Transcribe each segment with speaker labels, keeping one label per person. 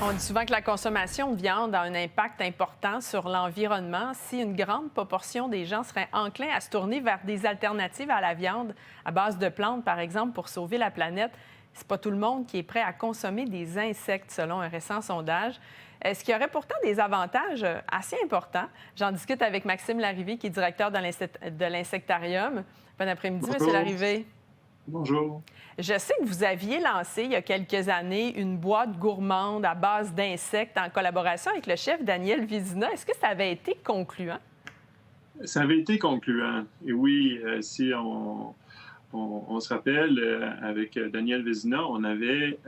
Speaker 1: On dit souvent que la consommation de viande a un impact important sur l'environnement. Si une grande proportion des gens seraient enclins à se tourner vers des alternatives à la viande à base de plantes, par exemple, pour sauver la planète, c'est pas tout le monde qui est prêt à consommer des insectes, selon un récent sondage. Est-ce qu'il y aurait pourtant des avantages assez importants? J'en discute avec Maxime Larrivée, qui est directeur de l'Insectarium. Bon après-midi, Monsieur
Speaker 2: Bonjour.
Speaker 1: Larrivée.
Speaker 2: Bonjour.
Speaker 1: Je sais que vous aviez lancé il y a quelques années une boîte gourmande à base d'insectes en collaboration avec le chef Daniel Vizina. Est-ce que ça avait été concluant?
Speaker 2: Ça avait été concluant. Et oui, si on se rappelle, avec Daniel Vézina, on avait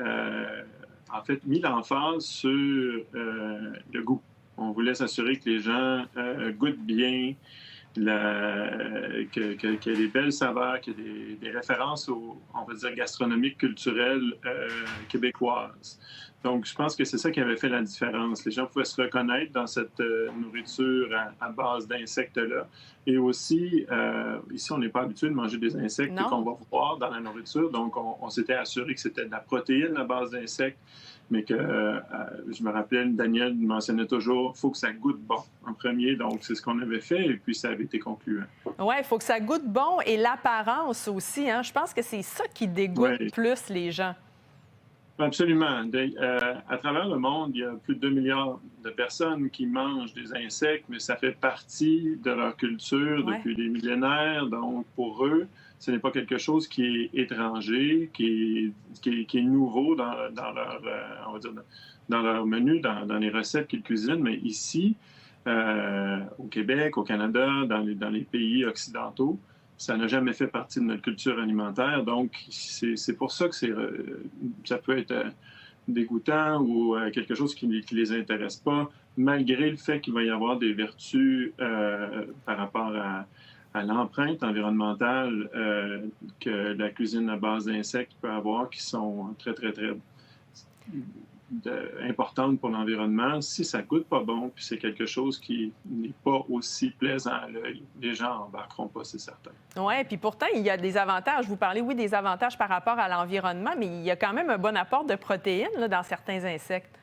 Speaker 2: en fait mis l'emphase sur le goût. On voulait s'assurer que les gens goûtent bien, qu'il y ait des belles saveurs, qu'il y ait des références on va dire, gastronomiques, culturelles québécoises. Donc, je pense que c'est ça qui avait fait la différence. Les gens pouvaient se reconnaître dans cette nourriture à base d'insectes-là. Et aussi, ici, on n'est pas habitué de manger des insectes qu'on
Speaker 1: Non?
Speaker 2: va voir dans la nourriture. Donc, on s'était assuré que c'était de la protéine à base d'insectes, mais que, je me rappelais, Daniel mentionnait toujours, il faut que ça goûte bon en premier. Donc, c'est ce qu'on avait fait et puis ça avait été concluant.
Speaker 1: Oui, il faut que ça goûte bon et l'apparence aussi. Hein? Je pense que c'est ça qui dégoûte
Speaker 2: Oui,
Speaker 1: plus les gens.
Speaker 2: absolument. À travers le monde, il y a plus de 2 milliards de personnes qui mangent des insectes, mais ça fait partie de leur culture
Speaker 1: Oui.
Speaker 2: depuis des millénaires. Donc, pour eux, ce n'est pas quelque chose qui est étranger, qui est nouveau dans leur, on va dire, dans leur menu, dans les recettes qu'ils cuisinent. Mais ici, au Québec, au Canada, dans les pays occidentaux, ça n'a jamais fait partie de notre culture alimentaire. Donc, c'est pour ça que ça peut être dégoûtant ou quelque chose qui ne les intéresse pas, malgré le fait qu'il va y avoir des vertus par rapport à l'empreinte environnementale que la cuisine à base d'insectes peut avoir, qui sont très, très, très importante pour l'environnement. Si ça goûte pas bon, puis c'est quelque chose qui n'est pas aussi plaisant à l'œil, les gens embarqueront pas, c'est certain.
Speaker 1: Oui, puis pourtant, il y a des avantages. Vous parlez, oui, des avantages par rapport à l'environnement, mais il y a quand même un bon apport de protéines là, dans certains insectes.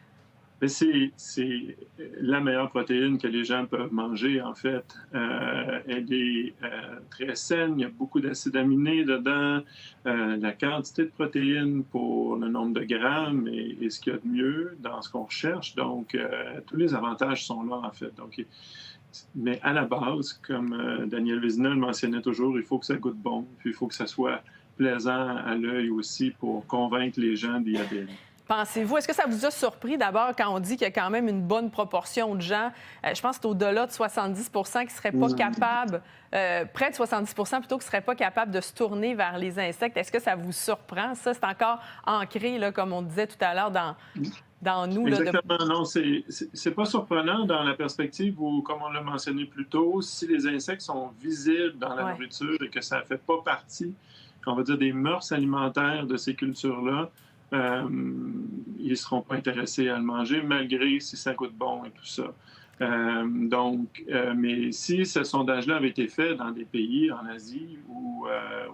Speaker 2: Mais c'est la meilleure protéine que les gens peuvent manger, en fait. Elle est très saine, il y a beaucoup d'acides aminés dedans. La quantité de protéines pour le nombre de grammes est ce qu'il y a de mieux dans ce qu'on recherche. Donc, tous les avantages sont là, en fait. Donc, mais à la base, comme Daniel Vézina le mentionnait toujours, il faut que ça goûte bon, puis il faut que ça soit plaisant à l'œil aussi pour convaincre les gens d'y adhérer.
Speaker 1: Pensez-vous, est-ce que ça vous a surpris d'abord quand on dit qu'il y a quand même une bonne proportion de gens, je pense que c'est au-delà de 70 qui ne seraient pas capables, près de 70 plutôt, qui ne seraient pas capables de se tourner vers les insectes? Est-ce que ça vous surprend? Ça, c'est encore ancré, là, comme on disait tout à l'heure, dans nous. Là, de...
Speaker 2: Exactement, non, c'est pas surprenant dans la perspective où, comme on l'a mentionné plus tôt, si les insectes sont visibles dans la
Speaker 1: Ouais.
Speaker 2: nourriture et que ça ne fait pas partie, on va dire, des mœurs alimentaires de ces cultures-là, euh, ils ne seront pas intéressés à le manger, malgré si ça goûte bon et tout ça. Mais si ce sondage-là avait été fait dans des pays en Asie ou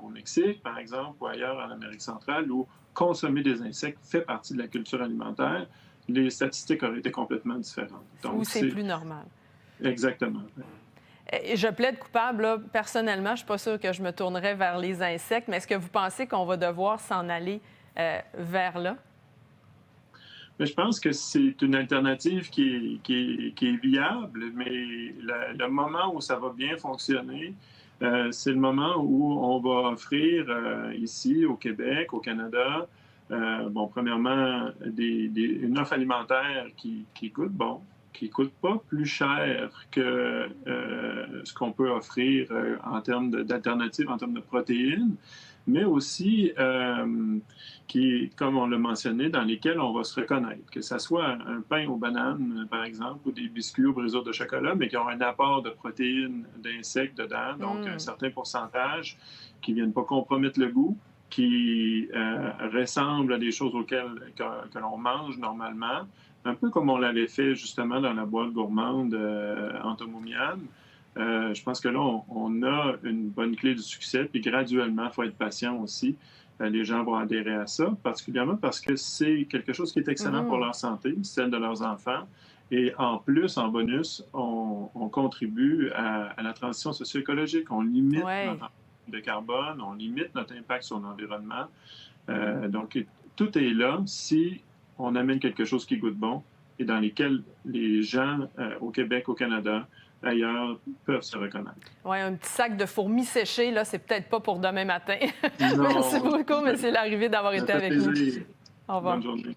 Speaker 2: au Mexique, par exemple, ou ailleurs en Amérique centrale, où consommer des insectes fait partie de la culture alimentaire, les statistiques auraient été complètement différentes.
Speaker 1: Ou
Speaker 2: Donc,
Speaker 1: c'est
Speaker 2: c'est
Speaker 1: plus normal.
Speaker 2: exactement.
Speaker 1: Je plaide coupable, là. Personnellement, je ne suis pas sûre que je me tournerais vers les insectes, mais est-ce que vous pensez qu'on va devoir s'en aller vers là?
Speaker 2: Mais je pense que c'est une alternative qui est viable, mais le moment où ça va bien fonctionner, c'est le moment où on va offrir ici au Québec, au Canada, bon, premièrement, une offre alimentaire qui coûte bon, qui coûte pas plus cher que ce qu'on peut offrir en termes d'alternatives, en termes de protéines, mais aussi comme on l'a mentionné, dans lesquels on va se reconnaître, que ce soit un pain aux bananes, par exemple, ou des biscuits au brisure de chocolat, mais qui ont un apport de protéines d'insectes dedans, donc un certain pourcentage, qui ne viennent pas compromettre le goût, qui ressemblent à des choses que l'on mange normalement, un peu comme on l'avait fait justement dans la boîte gourmande Antomomian. Je pense que là, on a une bonne clé du succès, puis graduellement, il faut être patient aussi. les gens vont adhérer à ça, particulièrement parce que c'est quelque chose qui est excellent pour leur santé, celle de leurs enfants. Et en plus, en bonus, on contribue à la transition socio-écologique. On limite
Speaker 1: Ouais.
Speaker 2: notre empreinte de carbone, on limite notre impact sur l'environnement. Donc, tout est là si on amène quelque chose qui goûte bon et dans lesquels les gens au Québec, au Canada, ailleurs, peuvent se reconnaître.
Speaker 1: Oui, un petit sac de fourmis séchées, là, c'est peut-être pas pour demain matin. Merci
Speaker 2: Non,
Speaker 1: beaucoup, M. Larrivée, d'avoir
Speaker 2: ça
Speaker 1: été
Speaker 2: fait
Speaker 1: avec nous.
Speaker 2: plaisir.
Speaker 1: Au revoir.
Speaker 2: Bonne journée.